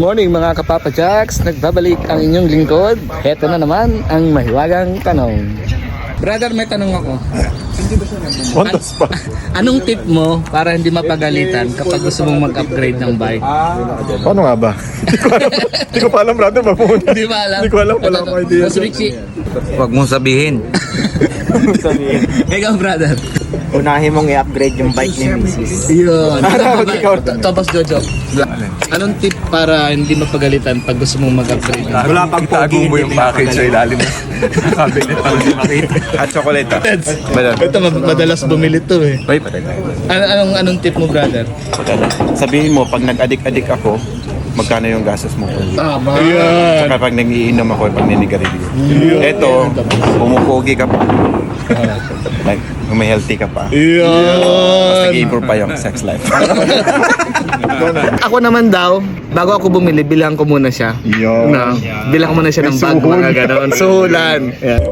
morning mga kapapa Jacks, nagbabalik ang inyong lingkod. Heto na naman ang mahiwagang tanong. Brother, may tanong ako. On the spot. Anong tip mo para hindi mapagalitan kapag gusto mong mag-upgrade ng bike? Paano nga ba? Hindi ko pa alam, brother. Hindi ba alam? Hindi ko alam, wala akong idea. Boss Richie. Huwag mong sabihin. Ikaw, brother. Unahin mong i-upgrade yung bike ni Mrs. Yun. Tapos Jojo. Anong tip para hindi mapagalitan pag gusto mong mag-upgrade? Wala pang Itago mo yung package sa ilalim ng cabinet para hindi makita. At chocolate ah. Ito madalas bumili to eh. Ay, patay tayo. Anong tip mo, brother? Sabihin mo, pag nag-adik-adik ako, magkano yung gastos mo? Tama. Saka pag nag-iinom ako, pag ninigarilyo. Ito, pumupogi ka pa. Like, may healthy ka pa. Mas nag-i-improve pa yung sex life. Ako naman daw, bago ako bumili, bilang ko muna siya. Yun. No, bilang ko muna siya ng bag, mga ganoon. Suhulan. Yeah.